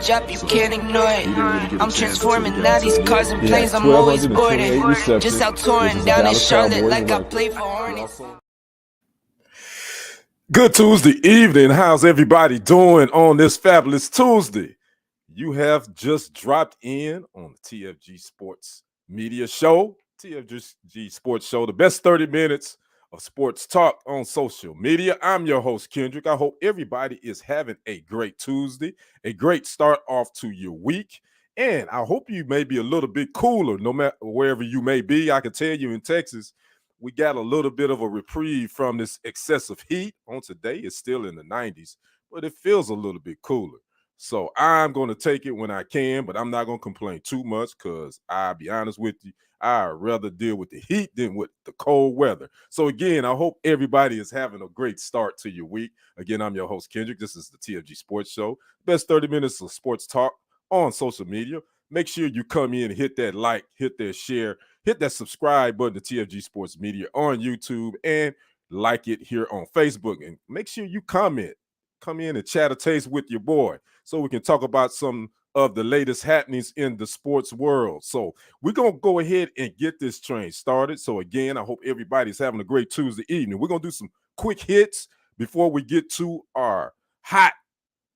Drop, you can't ignore it. I'm transforming now these cars and planes, I'm always boarding. Just out touring down in Charlotte like I play for Hornets. Good Tuesday evening. How's everybody doing on this fabulous Tuesday? You have just dropped in on the TFG Sports Media Show. TFG Sports Show, the best 30 minutes of sports talk on social media. I'm your host, Kendrick. I hope everybody is having a great Tuesday, a great start off to your week. And I hope you may be a little bit cooler, no matter wherever you may be. I can tell you in Texas, we got a little bit of a reprieve from this excessive heat. On today, it's still in the 90s, but it feels a little bit cooler. So I'm going to take it when I can, but I'm not going to complain too much because I'll be honest with you, I'd rather deal with the heat than with the cold weather. So again, I hope everybody is having a great start to your week. Again, I'm your host, Kendrick. This is the TFG Sports Show. Best 30 minutes of sports talk on social media. Make sure you come in, hit that like, hit that share, hit that subscribe button to TFG Sports Media on YouTube, and like it here on Facebook. And make sure you comment. Come in and chat a taste with your boy so we can talk about some of the latest happenings in the sports world. So we're going to go ahead and get this train started. So again, I hope everybody's having a great Tuesday evening. We're going to do some quick hits before we get to our hot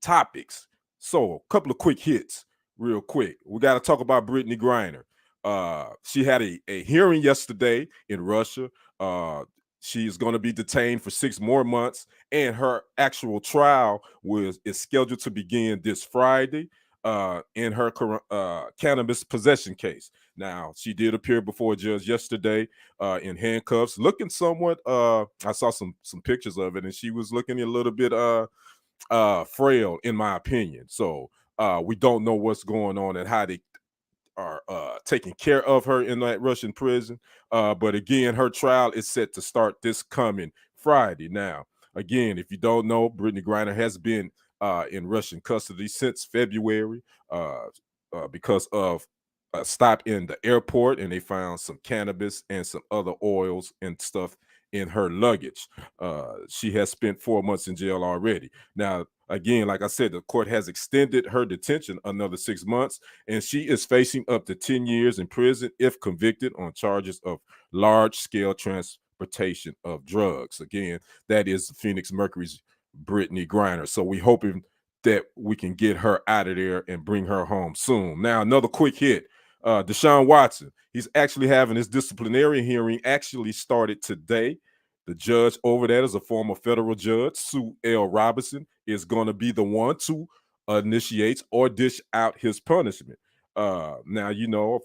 topics. So a couple of quick hits real quick. We got to talk about Brittany Griner. She had a hearing yesterday in Russia. She's going to be detained for 6 more months, and her actual trial is scheduled to begin this Friday in her cannabis possession case. Now, she did appear before a judge yesterday in handcuffs, looking somewhat. I saw some pictures of it, and she was looking a little bit frail, in my opinion. So we don't know what's going on and how they are taking care of her in that Russian prison. But again, her trial is set to start this coming Friday. Now, again, if you don't know, Brittany Griner has been in Russian custody since February because of a stop in the airport, and they found some cannabis and some other oils and stuff in her luggage. She has spent 4 months in jail already. Now, again, like I said, the court has extended her detention another 6 months, and she is facing up to 10 years in prison if convicted on charges of large-scale transportation of drugs. Again, that is Phoenix Mercury's Brittany Griner. So we're hoping that we can get her out of there and bring her home soon. Now, another quick hit. Deshaun Watson, he's actually having his disciplinary hearing actually started today. The judge over that is a former federal judge, Sue L. Robinson, is going to be the one to initiate or dish out his punishment. Now, you know,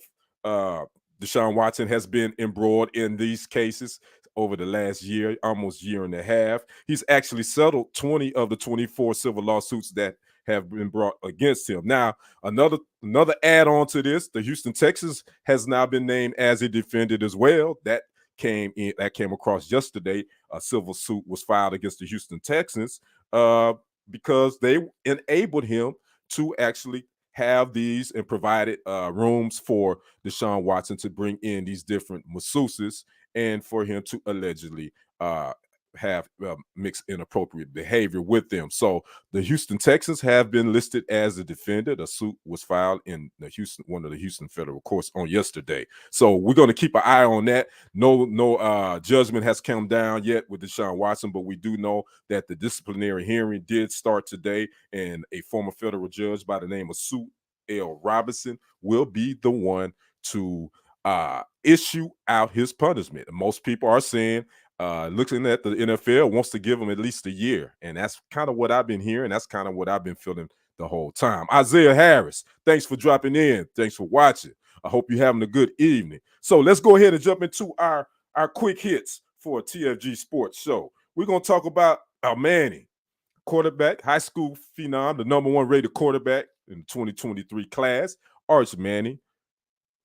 Deshaun Watson has been embroiled in these cases over the last year, almost year and a half. He's actually settled 20 of the 24 civil lawsuits that have been brought against him. Now, another add-on to this, the Houston Texans has now been named as a defendant as well. That came across yesterday. A civil suit was filed against the Houston Texans because they enabled him to actually have these and provided rooms for Deshaun Watson to bring in these different masseuses and for him to allegedly have mixed inappropriate behavior with them. So the Houston Texans have been listed as a defendant. A suit was filed in one of the Houston federal courts on yesterday. So we're going to keep an eye on that. No judgment has come down yet with Deshaun Watson, but we do know that the disciplinary hearing did start today, and a former federal judge by the name of Sue L. Robinson will be the one to issue out his punishment. Most people are saying looking at the NFL wants to give him at least a year. And that's kind of what I've been hearing. That's kind of what I've been feeling the whole time. Isaiah Harris, thanks for dropping in. Thanks for watching. I hope you're having a good evening. So let's go ahead and jump into our quick hits for a TFG Sports Show. We're going to talk about Manning, quarterback, high school phenom, the number 1 rated quarterback in the 2023 class. Arch Manning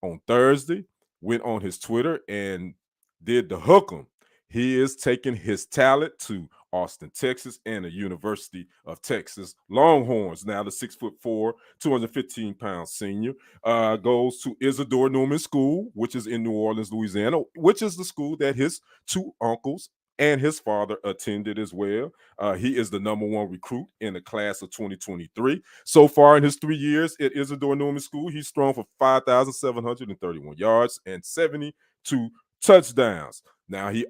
on Thursday went on his Twitter and did the hook 'em He is taking his talent to Austin, Texas, and the University of Texas Longhorns. Now, the 6'4", 215-pound senior goes to Isidore Newman School, which is in New Orleans, Louisiana, which is the school that his two uncles and his father attended as well. He is the #1 recruit in the class of 2023. So far in his 3 years at Isidore Newman School, he's thrown for 5,731 yards and 72 touchdowns. Now, he's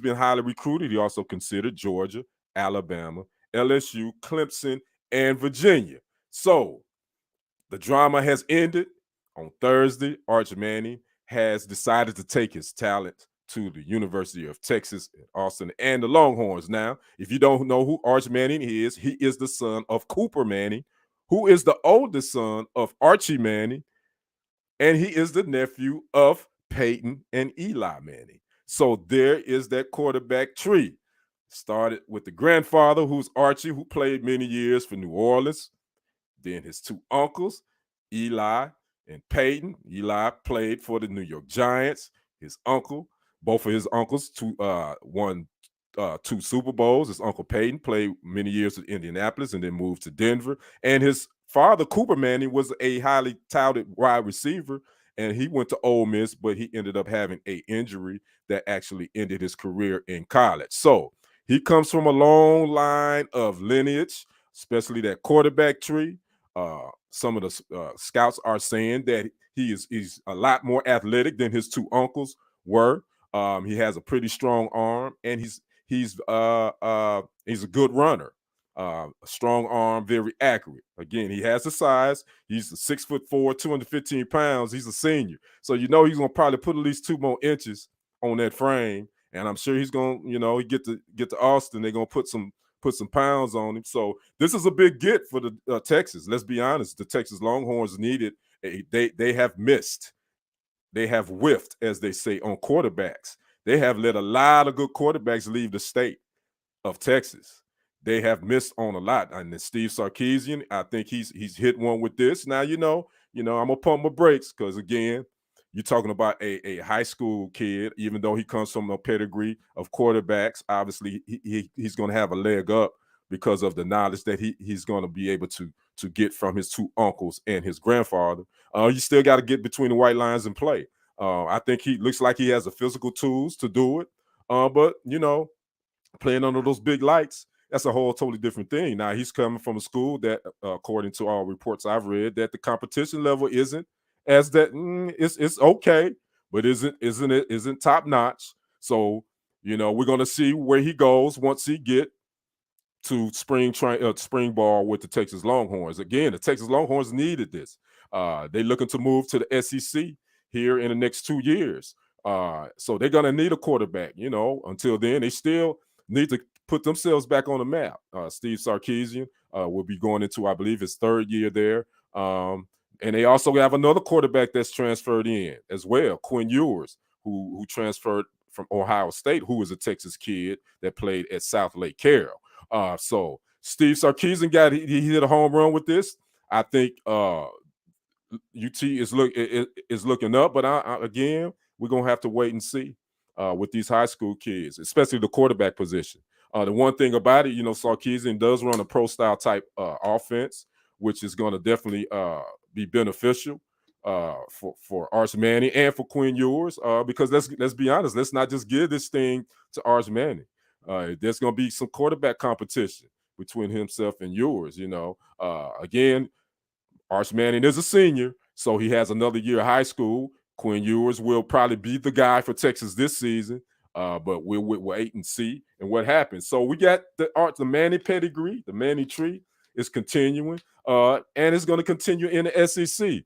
been highly recruited. He also considered Georgia, Alabama, LSU, Clemson, and Virginia. So the drama has ended. On Thursday, Arch Manning has decided to take his talent to the University of Texas at Austin and the Longhorns. Now, if you don't know who Arch Manning is, he is the son of Cooper Manning, who is the oldest son of Archie Manning, and he is the nephew of Peyton and Eli Manning. So there is that quarterback tree. Started with the grandfather, who's Archie, who played many years for New Orleans. Then his two uncles, Eli and Peyton. Eli played for the New York Giants. His uncle, both of his uncles, won 2 Super Bowls. His uncle Peyton played many years with Indianapolis and then moved to Denver. And his father, Cooper Manning, was a highly touted wide receiver, and he went to Ole Miss, but he ended up having an injury that actually ended his career in college. So he comes from a long line of lineage, especially that quarterback tree. Some of the scouts are saying that he's a lot more athletic than his two uncles were. He has a pretty strong arm, and he's a good runner. A strong arm, very accurate. Again, he has the size. He's a 6'4", 215 pounds. He's a senior, so he's gonna probably put at least 2 more inches on that frame. And I'm sure he's gonna, he get to Austin. They're gonna put some pounds on him. So this is a big get for the Texas. Let's be honest. The Texas Longhorns needed. They have missed. They have whiffed, as they say, on quarterbacks. They have let a lot of good quarterbacks leave the state of Texas. They have missed on a lot. And then Steve Sarkisian, I think he's hit one with this. Now, I'm gonna pump my brakes because, again, you're talking about a high school kid. Even though he comes from a pedigree of quarterbacks, obviously he's going to have a leg up because of the knowledge that he's going to be able to get from his two uncles and his grandfather. You still got to get between the white lines and play. I think he looks like he has the physical tools to do it. But playing under those big lights, that's a whole totally different thing. Now, he's coming from a school that, according to all reports I've read, that the competition level isn't as that. It's okay, but isn't top notch. So we're gonna see where he goes once he get to spring ball with the Texas Longhorns. Again, the Texas Longhorns needed this. They're looking to move to the SEC here in the next 2 years. So they're gonna need a quarterback. Until then, they still need to put themselves back on the map. Steve Sarkisian will be going into, I believe, his 3rd year there. And they also have another quarterback that's transferred in as well, Quinn Ewers, who transferred from Ohio State, who is a Texas kid that played at South Lake Carroll. So Steve Sarkisian he hit a home run with this. I think UT is looking up, but again, we're gonna have to wait and see with these high school kids, especially the quarterback position. The one thing about it, Sarkisian does run a pro style type offense, which is going to definitely be beneficial for Arch Manning and for Quinn Ewers. Because let's be honest, let's not just give this thing to Arch Manning. There's going to be some quarterback competition between himself and Ewers. Again, Arch Manning is a senior, so he has another year of high school. Quinn Ewers will probably be the guy for Texas this season, but we'll wait and see and what happens. So we got the Manning pedigree, the Manning tree is continuing, and it's going to continue in the SEC.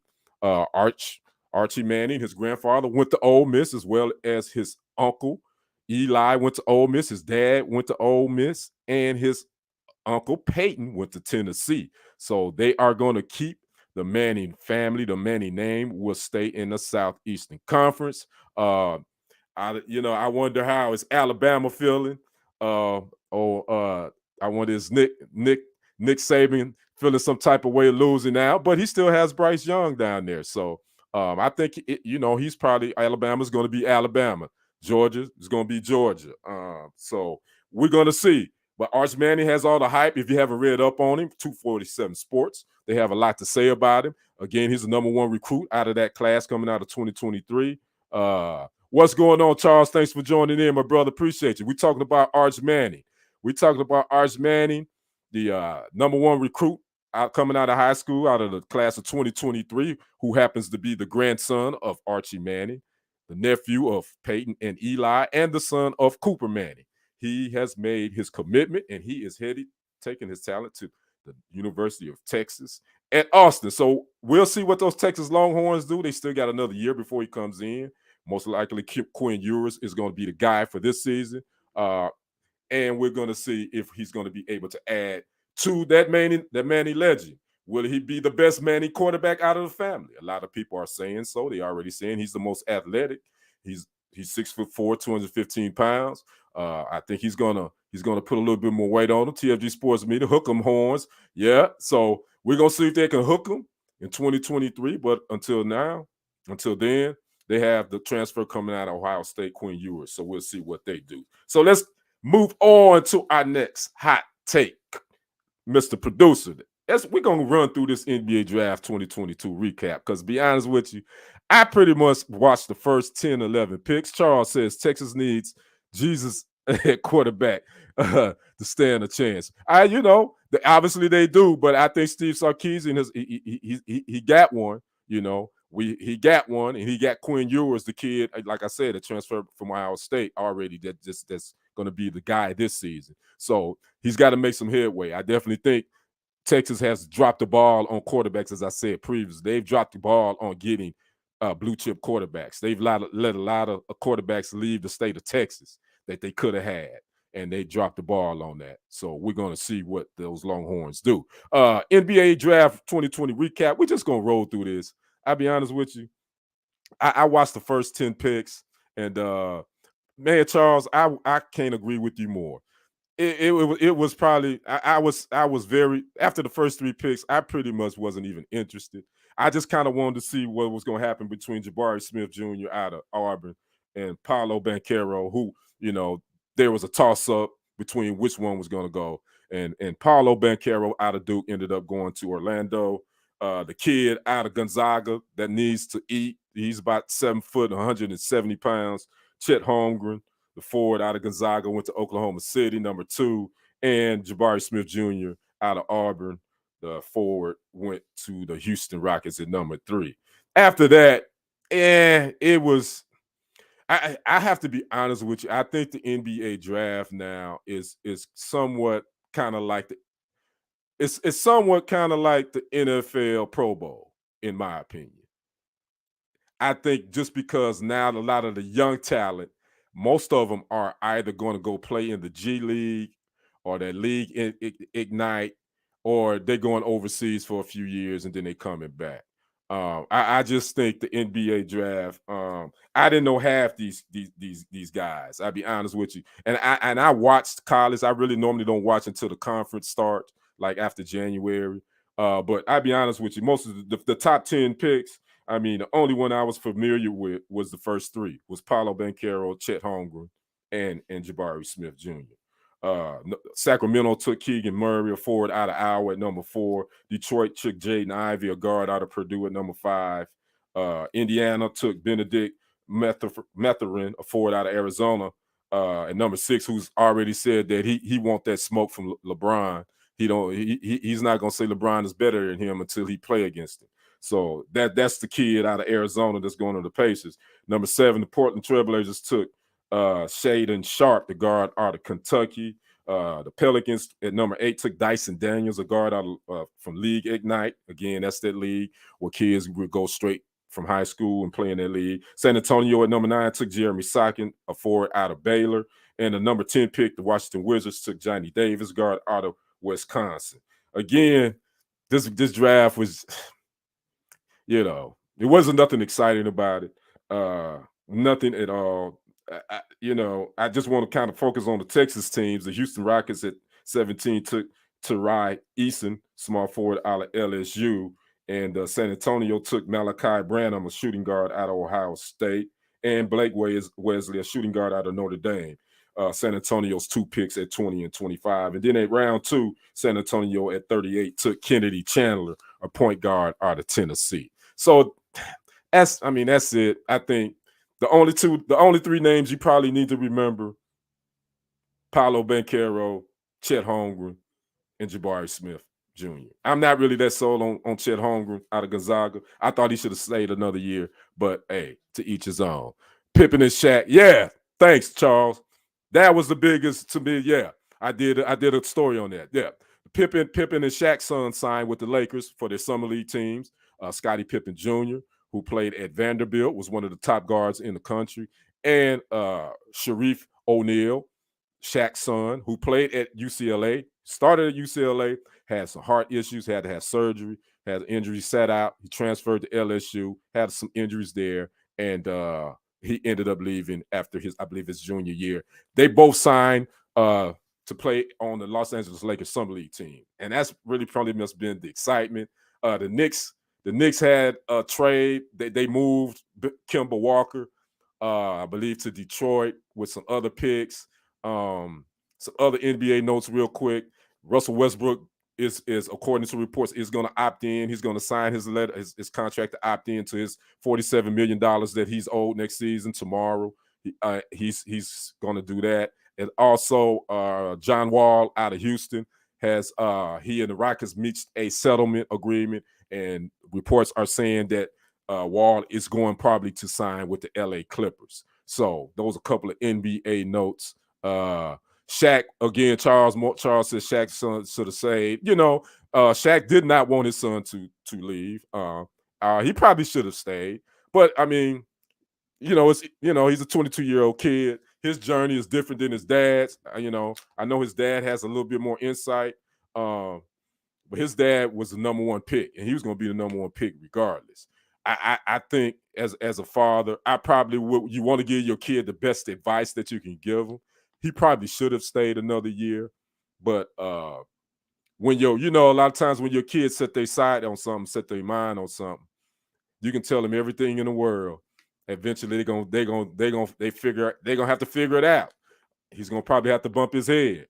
Archie Manning, his grandfather, went to Ole Miss, as well as his uncle. Eli went to Ole Miss. His dad went to Ole Miss, and his uncle Peyton went to Tennessee. So they are going to keep the Manning family. The Manning name will stay in the Southeastern Conference. I wonder how is Alabama feeling. I wonder is Nick Saban feeling some type of way of losing now, but he still has Bryce Young down there. So I think he's probably Alabama's going to be Alabama. Georgia is going to be Georgia. So we're going to see. But Arch Manning has all the hype. If you haven't read up on him, 247 Sports, they have a lot to say about him. Again, he's the number one recruit out of that class coming out of 2023. What's going on, Charles? Thanks for joining in, my brother. Appreciate you. We're talking about Arch Manning. We're talking about Arch Manning, the number one recruit coming out of high school, out of the class of 2023, who happens to be the grandson of Archie Manning, the nephew of Peyton and Eli, and the son of Cooper Manning. He has made his commitment, and he is headed, taking his talent to the University of Texas at Austin. So we'll see what those Texas Longhorns do. They still got another year before he comes in. Most likely, Quinn Ewers is going to be the guy for this season. And we're going to see if he's going to be able to add to that Manning legend. Will he be the best Manning quarterback out of the family? A lot of people are saying so. They already saying he's the most athletic. He's 6'4", 215 pounds. I think he's gonna put a little bit more weight on him. TFG Sports Media, hook 'em horns. Yeah. So we're gonna see if they can hook him in 2023. But until then, they have the transfer coming out of Ohio State, Quinn Ewers. So we'll see what they do. So let's move on to our next hot take, Mr. Producer. We're going to run through this NBA Draft 2022 recap because, to be honest with you, I pretty much watched the first 10, 11 picks. Charles says Texas needs Jesus at quarterback to stand a chance. Obviously they do, but I think Steve Sarkisian he got one. He got one, and he got Quinn Ewers, the kid, like I said, a transfer from Ohio State already. That's going to be the guy this season. So he's got to make some headway. I definitely think Texas has dropped the ball on quarterbacks, as I said previously. They've dropped the ball on getting blue chip quarterbacks. They've let a lot of quarterbacks leave the state of Texas that they could have had, and they dropped the ball on that. So we're going to see what those Longhorns do. NBA Draft 2020 recap. We're just going to roll through this. I'll be honest with you. I watched the first 10 picks, and man, Charles, I can't agree with you more. It was probably I was very, after the first 3 picks, I pretty much wasn't even interested. I just kind of wanted to see what was going to happen between Jabari Smith Jr. out of Auburn and Paolo Banchero, who, there was a toss up between which one was going to go. And Paolo Banchero out of Duke ended up going to Orlando. The kid out of Gonzaga that needs to eat, he's about 7 foot, 170 pounds, Chet Holmgren, the forward out of Gonzaga, went to Oklahoma City, number 2, and Jabari Smith Jr. out of Auburn, the forward, went to the Houston Rockets at number 3. After that, it was. I have to be honest with you. I think the NBA draft now is somewhat kind of like it's somewhat kind of like the NFL Pro Bowl, in my opinion. I think just because now a lot of the young talent, most of them are either going to go play in the G League or that league Ignite, or they're going overseas for a few years and then they coming back. I just think the NBA draft. I didn't know half these guys. I'll be honest with you. And I watched college. I really normally don't watch until the conference starts, like after January. But I'll be honest with you. Most of the top 10 picks, I mean, the only one I was familiar with was the first 3, was Paolo Banchero, Chet Holmgren, and Jabari Smith Jr. Sacramento took Keegan Murray, a forward out of Iowa at number 4. Detroit took Jaden Ivey, a guard out of Purdue at number 5. Indiana took Benedict Mathurin, a forward out of Arizona, at number 6, who's already said that he want that smoke from LeBron. He's not gonna say LeBron is better than him until he play against him. So that's the kid out of Arizona that's going to the Pacers. Number 7, the Portland Trailblazers took Shaden Sharp, the guard out of Kentucky. The Pelicans at number 8 took Dyson Daniels, a guard out of from League Ignite. Again, that's that league where kids would go straight from high school and play in that league. San Antonio at number 9 took Jeremy Sokin, a forward out of Baylor. And the number 10 pick, the Washington Wizards, took Johnny Davis, guard out of Wisconsin. Again, this draft was, it wasn't nothing exciting about it. Nothing at all. I just want to kind of focus on the Texas teams. The Houston Rockets at 17 took Tari Eason, small forward out of LSU. And San Antonio took Malachi Branham, a shooting guard out of Ohio State. and Blake Wesley, a shooting guard out of Notre Dame. San Antonio's 2 picks at 20 and 25. And then at round 2, San Antonio at 38 took Kennedy Chandler, a point guard out of Tennessee. So that's it. I think the only 3 names you probably need to remember: Paolo Banchero, Chet Holmgren, and Jabari Smith Jr. I'm not really that sold on Chet Holmgren out of Gonzaga. I thought he should have stayed another year, but hey, to each his own. Pippen and Shaq, yeah. Thanks, Charles. That was the biggest to me. Yeah, I did a story on that. Yeah, Pippen and Shaq's son signed with the Lakers for their summer league teams. Scottie Pippen Jr., who played at Vanderbilt, was one of the top guards in the country, and Sharif O'Neal, Shaq's son, who played at UCLA, started at UCLA, had some heart issues, had to have surgery, had an injury, sat out. He transferred to LSU, had some injuries there, and he ended up leaving after his junior year. They both signed to play on the Los Angeles Lakers summer league team, and that's really probably must have been the excitement. The Knicks had a trade. They moved Kemba Walker, I believe, to Detroit with some other picks. Some other NBA notes real quick. Russell Westbrook is according to reports, is going to opt in. He's going to sign his contract to opt in to his $47 million that he's owed next season tomorrow. He's going to do that. And also John Wall out of Houston has he and the Rockets reached a settlement agreement, and reports are saying that Wall is going probably to sign with the LA Clippers. So those are a couple of NBA notes. Shaq, again, Charles says Shaq's son should have said, Shaq did not want his son to leave. He probably should have stayed. But I mean, he's a 22-year-old kid. His journey is different than his dad's. I know his dad has a little bit more insight. But his dad was the number 1 pick, and he was going to be the number 1 pick regardless. I think as a father, I probably would. You want to give your kid the best advice that you can give him. He probably should have stayed another year, but when a lot of times when your kids set their side on something, set their mind on something, you can tell them everything in the world. Eventually, they're gonna have to figure it out. He's gonna probably have to bump his head.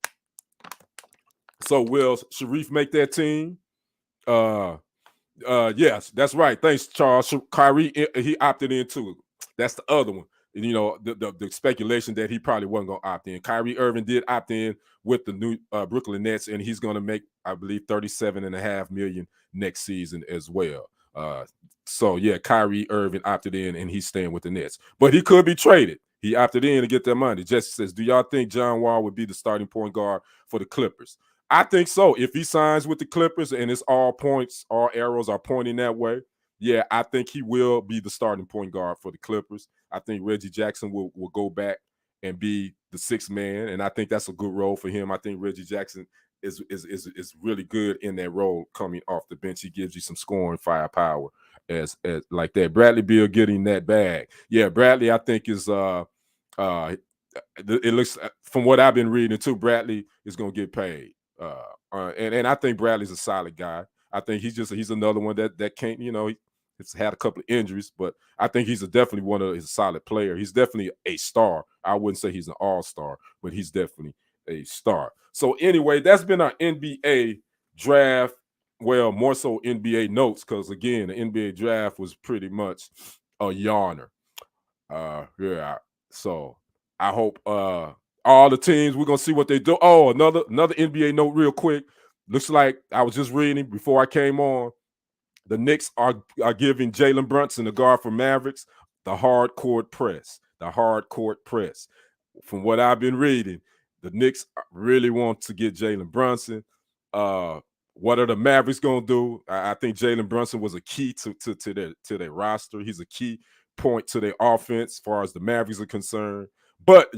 So will Sharif make that team? Yes, that's right. Thanks, Charles. Kyrie, he opted in too. That's the other one. And, the speculation that he probably wasn't going to opt in. Kyrie Irving did opt in with the new Brooklyn Nets, and he's going to make, I believe, $37.5 million next season as well. So yeah, Kyrie Irving opted in, and he's staying with the Nets. But he could be traded. He opted in to get that money. Jesse says, do y'all think John Wall would be the starting point guard for the Clippers? I think so. If he signs with the Clippers and it's all arrows are pointing that way, yeah, I think he will be the starting point guard for the Clippers. I think Reggie Jackson will go back and be the 6th man, and I think that's a good role for him. I think Reggie Jackson is really good in that role coming off the bench. He gives you some scoring firepower as like that. Bradley Beal getting that bag. Yeah, Bradley, I think is it looks, from what I've been reading too, Bradley is going to get paid. And I think Bradley's a solid guy. I think he's another one that can't, he's had a couple of injuries, but I think he's definitely a solid player. He's definitely a star. I wouldn't say he's an all-star, but he's definitely a star. So anyway, that's been our NBA draft. Well, more so NBA notes, because again, the NBA draft was pretty much a yarner. Yeah. So I hope all the teams, we're gonna see what they do. Oh, another NBA note real quick. Looks like I was just reading before I came on. The Knicks are giving Jalen Brunson, the guard for Mavericks, the hard court press. The hard court press. From what I've been reading, the Knicks really want to get Jalen Brunson. What are the Mavericks gonna do? I think Jalen Brunson was a key to their roster. He's a key point to their offense as far as the Mavericks are concerned. But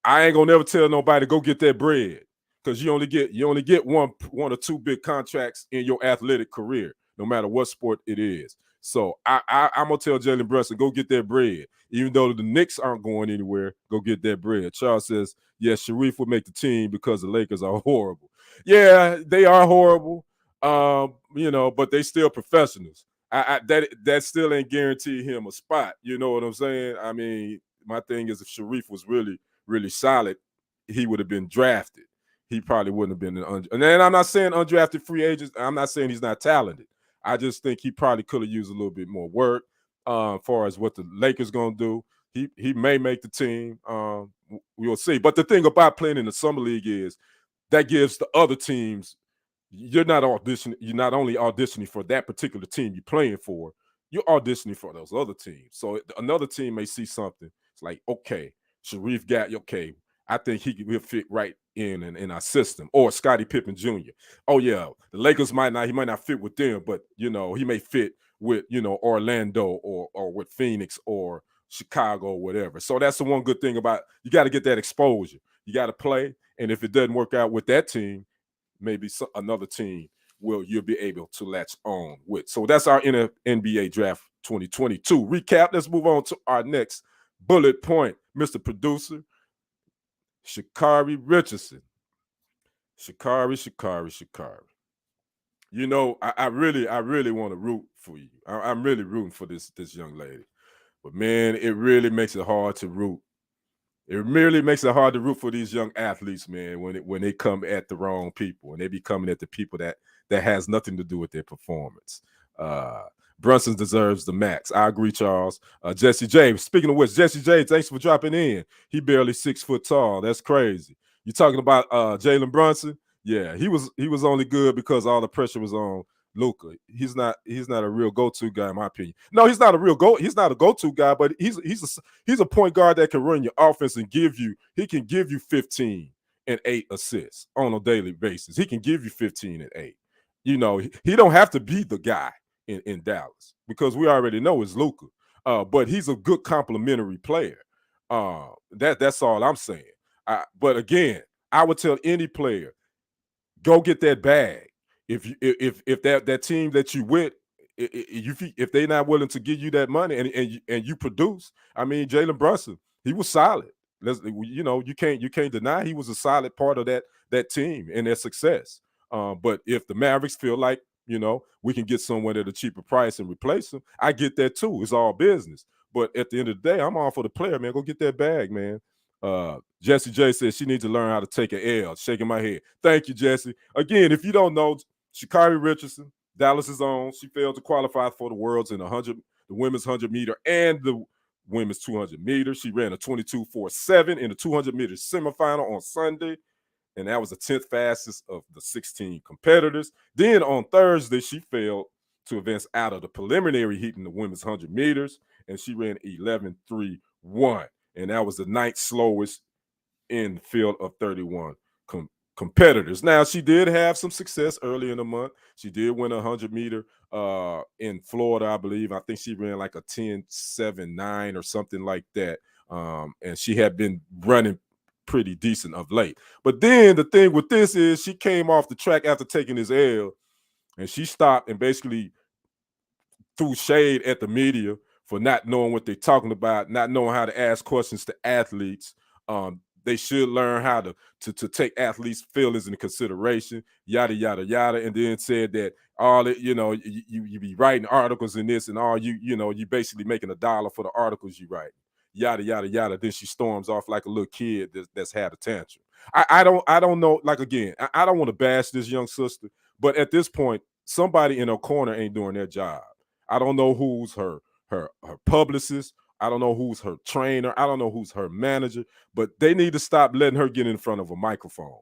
I ain't gonna never tell nobody to go get that bread, because you only get one or two big contracts in your athletic career, no matter what sport it is. So I'm gonna tell Jalen Brunson, go get that bread. Even though the Knicks aren't going anywhere, go get that bread. Charles says, yes, Sharif would make the team because the Lakers are horrible. Yeah, they are horrible. But they still professionals. that still ain't guarantee him a spot. You know what I'm saying? I mean, my thing is if Sharif was really solid, he would have been drafted. He probably wouldn't have been and then I'm not saying undrafted free agents. I'm not saying he's not talented. I just think he probably could have used a little bit more work as far as what the Lakers gonna do. He may make the team. We'll see. But the thing about playing in the summer league is that gives the other teams you're not auditioning. You're not only auditioning for that particular team you're playing for, you're auditioning for those other teams. So another team may see something. It's like, okay, Sharif got okay. I think will fit right in our system. Or Scottie Pippen Jr. Oh yeah, the Lakers might not fit with them, but he may fit with Orlando or with Phoenix or Chicago or whatever. So that's the one good thing about you got to get that exposure. You got to play, and if it doesn't work out with that team, maybe another team you'll be able to latch on with. So that's our NBA draft 2022 recap. Let's move on to our next bullet point, Mr. Producer, Sha'Carri Richardson. Sha'Carri. I really want to root for you. I'm really rooting for this young lady, but man, it really makes it hard to root. It really makes it hard to root for these young athletes, man, when they come at the wrong people and they be coming at the people that has nothing to do with their performance. Brunson deserves the max. I agree, Charles. Jesse J. Speaking of which, Jesse J. Thanks for dropping in. He barely 6 foot tall. That's crazy. You talking about Jalen Brunson? Yeah, he was only good because all the pressure was on Luka. He's not a real go-to guy in my opinion. No, he's not a real he's not a go-to guy, but he's a point guard that can run your offense and he can give you 15 and 8 assists on a daily basis. He can give you 15 and 8. He don't have to be the guy in Dallas because we already know it's Luka. But he's a good complementary player. That's all I'm saying. But again, I would tell any player, go get that bag. If that team that you with, if they're not willing to give you that money and you produce, I mean, Jalen Brunson, he was solid. You can't deny he was a solid part of that team and their success. But if the Mavericks feel like we can get someone at a cheaper price and replace him, I get that too. It's all business. But at the end of the day, I'm all for the player, man. Go get that bag, man. Jesse J says she needs to learn how to take an L. Shaking my head. Thank you, Jesse. Again, if you don't know, Sha'Carri Richardson, Dallas's own, she failed to qualify for the worlds in the women's 100 meter and the women's 200 meters. She ran a 22.47 in the 200 meters semifinal on Sunday, and that was the 10th fastest of the 16 competitors. Then on Thursday, she failed to advance out of the preliminary heat in the women's 100 meters, and she ran 11.31, and that was the 9th slowest in the field of 31 competitors. Now, she did have some success early in the month. She did win a 100 meter in Florida, I believe. I think she ran like a 10.79 or something like that. And she had been running pretty decent of late. But then the thing with this is she came off the track after taking this L, and she stopped and basically threw shade at the media for not knowing what they're talking about, not knowing how to ask questions to athletes. They should learn how to take athletes' feelings into consideration, yada, yada, yada. And then said that all it, you be writing articles in this and all you basically making $1 for the articles you write, yada, yada, yada. Then she storms off like a little kid that's had a tantrum. I don't know, like again, I don't want to bash this young sister, but at this point, somebody in her corner ain't doing their job. I don't know who's her publicist. I don't know who's her trainer. I don't know who's her manager, but they need to stop letting her get in front of a microphone.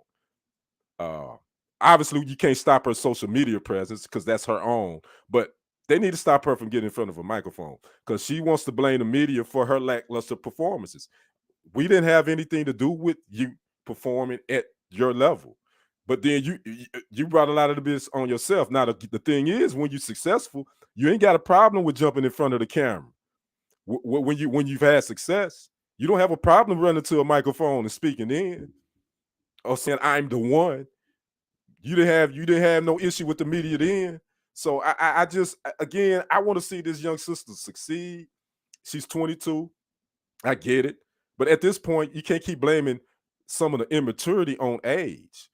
Obviously, you can't stop her social media presence because that's her own, but they need to stop her from getting in front of a microphone because she wants to blame the media for her lackluster performances. We didn't have anything to do with you performing at your level. But then you brought a lot of the business on yourself. Now, the thing is, when you're successful, you ain't got a problem with jumping in front of the camera. When you've had success, you don't have a problem running to a microphone and speaking in or saying I'm the one. You didn't have no issue with the media then. So I just again I want to see this young sister succeed. She's 22. I get it, but at this point, you can't keep blaming some of the immaturity on age.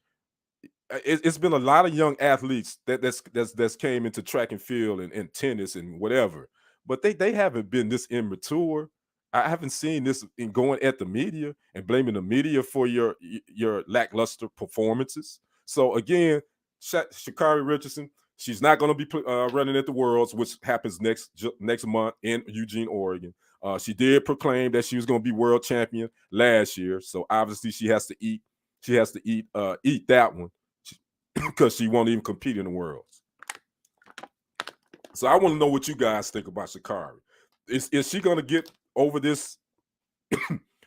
it's been a lot of young athletes that's came into track and field and tennis and whatever, but they haven't been this immature. I haven't seen this in going at the media and blaming the media for your lackluster performances. So again, Sha'Carri Richardson, she's not going to be running at the Worlds, which happens next month in Eugene, Oregon. She did proclaim that she was going to be world champion last year, so obviously she has to eat. She has to eat that one because she won't even compete in the Worlds. So I want to know what you guys think about Sha'Carri. Is she going to get over this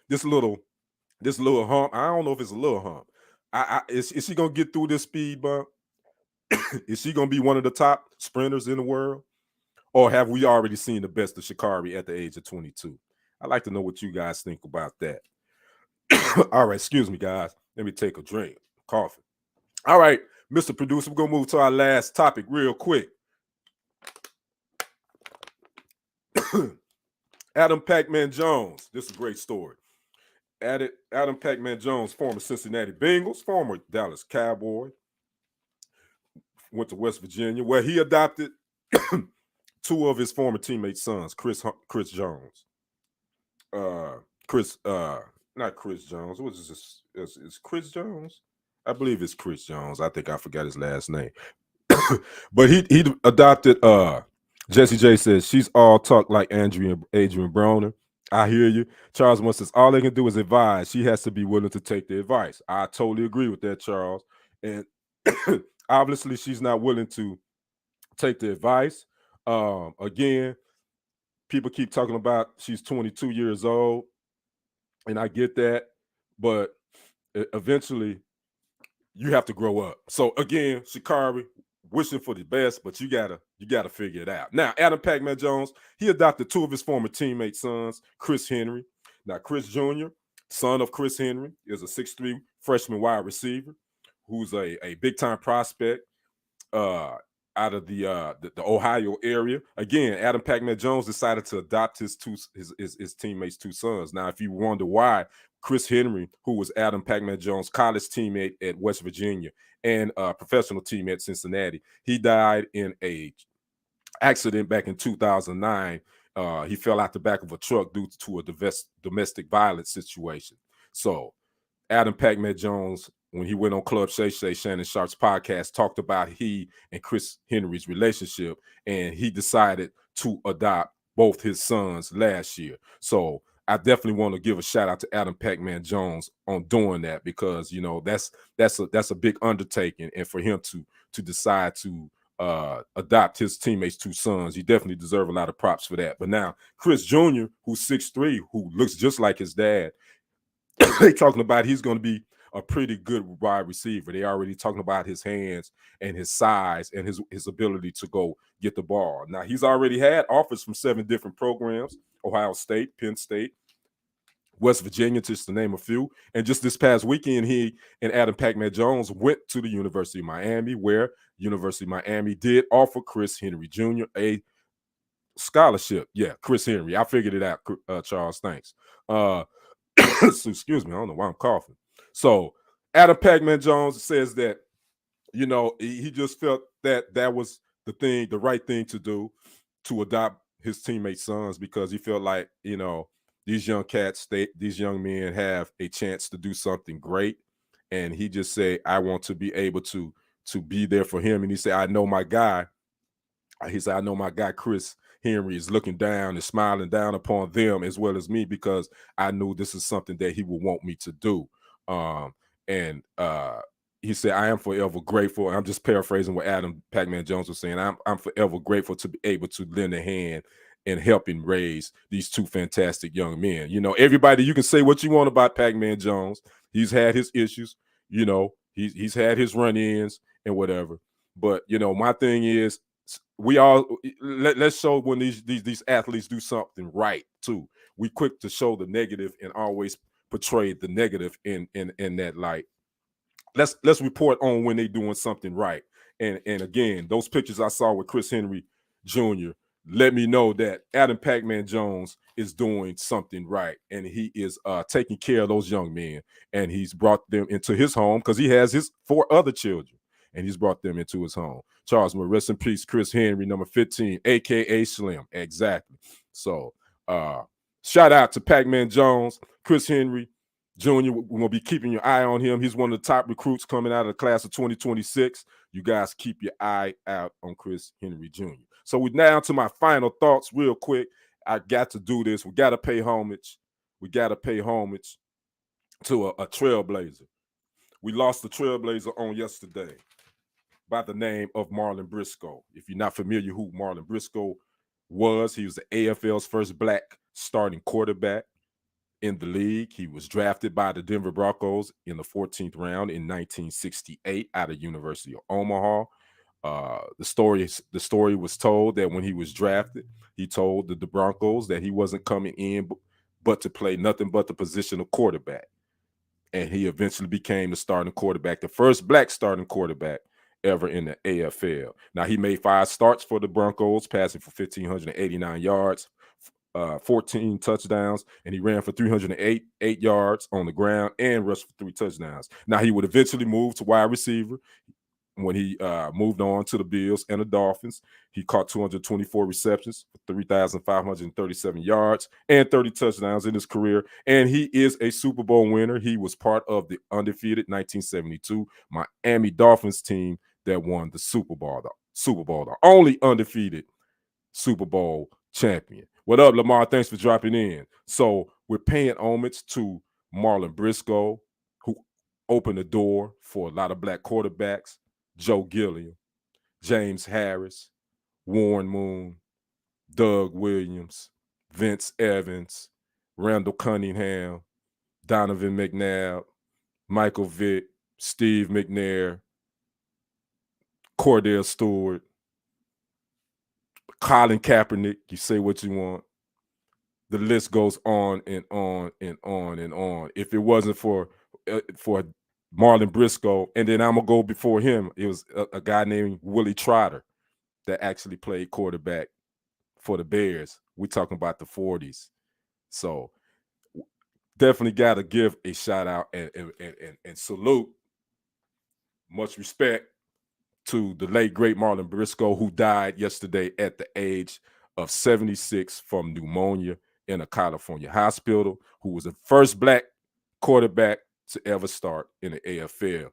this little hump? I don't know if it's a little hump. Is she going to get through this speed bump? Is she going to be one of the top sprinters in the world? Or have we already seen the best of Sha'Carri at the age of 22? I'd like to know what you guys think about that. All right, excuse me, guys. Let me take a drink. Coffee. All right, Mr. Producer, we're going to move to our last topic real quick. Adam Pac-Man Jones. This is a great story. Adam Pac-Man Jones, former Cincinnati Bengals, former Dallas Cowboy, went to West Virginia, where he adopted two of his former teammates' sons, Chris Jones. Not Chris Jones. What is this? Is Chris Jones? I believe it's Chris Jones. I think I forgot his last name. But he adopted Jesse J says she's all talk like Adrian Broner. I hear you. Charles Moore says all they can do is advise. She has to be willing to take the advice. I totally agree with that, Charles. And obviously she's not willing to take the advice. Again, people keep talking about she's 22 years old, and I get that, but eventually you have to grow up. So again, Sha'Carri, wishing for the best, but you gotta figure it out. Now, Adam Pac-Man Jones, he adopted two of his former teammates' sons, Chris Henry. Now, Chris Jr., son of Chris Henry, is a 6'3" freshman wide receiver who's a big-time prospect out of the Ohio area. Again, Adam Pac-Man Jones decided to adopt his teammates' two sons. Now, if you wonder why, Chris Henry, who was Adam Pac-Man Jones' college teammate at West Virginia and professional teammate at Cincinnati, he died in a accident back in 2009. He fell out the back of a truck due to a domestic violence situation. So Adam Pac-Man Jones, when he went on Club Shay Shannon Sharp's podcast, talked about he and Chris Henry's relationship, and he decided to adopt both his sons last year. So I definitely want to give a shout out to Adam Pac-Man Jones on doing that, because that's a big undertaking, and for him to decide to adopt his teammates' two sons, he definitely deserves a lot of props for that. But now Chris Jr., who's 6'3", who looks just like his dad, they talking about he's going to be a pretty good wide receiver. They already talking about his hands and his size and his ability to go get the ball. Now, he's already had offers from 7 different programs: Ohio State, Penn State, West Virginia, just to name a few. And just this past weekend, he and Adam Pac-Man Jones went to the University of Miami, where University of Miami did offer Chris Henry Jr. a scholarship. Yeah, Chris Henry. I figured it out, Charles. Thanks. So, excuse me, I don't know why I'm coughing. So Adam Pac-Man Jones says that, he just felt that was the right thing to do, to adopt his teammates' sons, because he felt like, these young cats, these young men have a chance to do something great. And he just said, I want to be able to be there for him. And he said, I know my guy Chris Henry is looking down and smiling down upon them as well as me, because I knew this is something that he would want me to do. He said, I am forever grateful. I'm just paraphrasing what Adam Pac-Man Jones was saying. I'm forever grateful to be able to lend a hand in helping raise these two fantastic young men. Everybody, you can say what you want about Pac-Man Jones. He's had his issues, he's had his run-ins and whatever. But, my thing is, let's show when these athletes do something right too. We quick to show the negative and always portray the negative in that light. Let's report on when they're doing something right. And again, those pictures I saw with Chris Henry Jr. let me know that Adam Pac-Man Jones is doing something right, and he is taking care of those young men, and he's brought them into his home because he has his 4 other children, and he's brought them into his home. Charles, rest in peace, Chris Henry, number 15, aka Slim. Exactly. So shout out to Pac-Man Jones, Chris Henry Jr. We're going to be keeping your eye on him. He's one of the top recruits coming out of the class of 2026. You guys keep your eye out on Chris Henry Jr. So we're now to my final thoughts real quick. I got to do this. We got to pay homage. We got to pay homage to a trailblazer. We lost the trailblazer on yesterday by the name of Marlon Briscoe. If you're not familiar who Marlon Briscoe was, he was the AFL's first black starting quarterback in the league. He was drafted by the Denver Broncos in the 14th round in 1968 out of University of Omaha. The story was told that when he was drafted, he told the Broncos that he wasn't coming in but to play nothing but the position of quarterback. And he eventually became the starting quarterback, the first black starting quarterback ever in the AFL. Now, he made 5 starts for the Broncos, passing for 1,589 yards, 14 touchdowns, and he ran for 308 yards on the ground and rushed for 3 touchdowns. Now, he would eventually move to wide receiver. When he moved on to the Bills and the Dolphins, he caught 224 receptions for 3,537 yards and 30 touchdowns in his career. And he is a Super Bowl winner. He was part of the undefeated 1972 Miami Dolphins team that won the Super Bowl, the only undefeated Super Bowl champion. What up, Lamar? Thanks for dropping in. So we're paying homage to Marlon Briscoe, who opened the door for a lot of black quarterbacks. Joe Gilliam, James Harris, Warren Moon, Doug Williams, Vince Evans, Randall Cunningham, Donovan McNabb, Michael Vick, Steve McNair, Cordell Stewart, Colin Kaepernick. You say what you want. The list goes on and on and on and on. If it wasn't for Marlon Briscoe, and then I'm going to go before him, it was a guy named Willie Trotter that actually played quarterback for the Bears. We're talking about the 40s. So definitely got to give a shout out and salute, much respect to the late, great Marlon Briscoe, who died yesterday at the age of 76 from pneumonia in a California hospital, who was the first black quarterback to ever start in the AFL.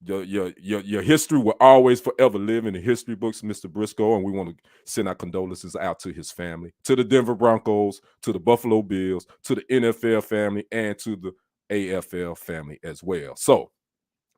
Your history will always forever live in the history books, Mr. Briscoe, and we want to send our condolences out to his family, to the Denver Broncos, to the Buffalo Bills, to the NFL family, and to the AFL family as well. So,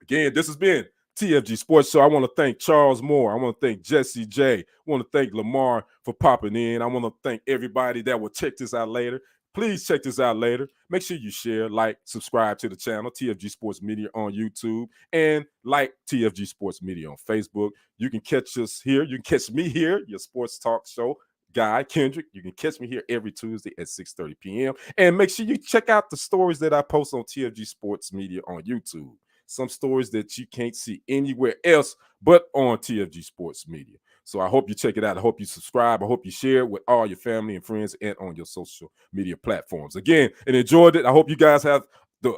again, this has been TFG Sports Show. I want to thank Charles Moore. I want to thank Jesse J. I want to thank Lamar for popping in. I want to thank everybody that will check this out later. Please check this out later. Make sure you share, like, subscribe to the channel, TFG Sports Media on YouTube, and like TFG Sports Media on Facebook. You can catch us here. You can catch me here, your sports talk show guy, Kendrick. You can catch me here every Tuesday at 6:30 p.m. And make sure you check out the stories that I post on TFG Sports Media on YouTube. Some stories that you can't see anywhere else but on TFG Sports Media. So I hope you check it out. I hope you subscribe. I hope you share it with all your family and friends and on your social media platforms. Again, and enjoyed it. I hope you guys have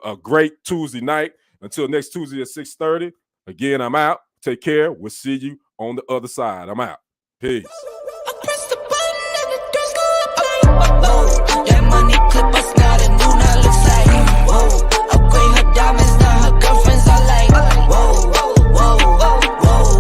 a great Tuesday night. Until next Tuesday at 6:30. Again, I'm out. Take care. We'll see you on the other side. I'm out. Peace. That money clip us now, the new now looks like, whoa.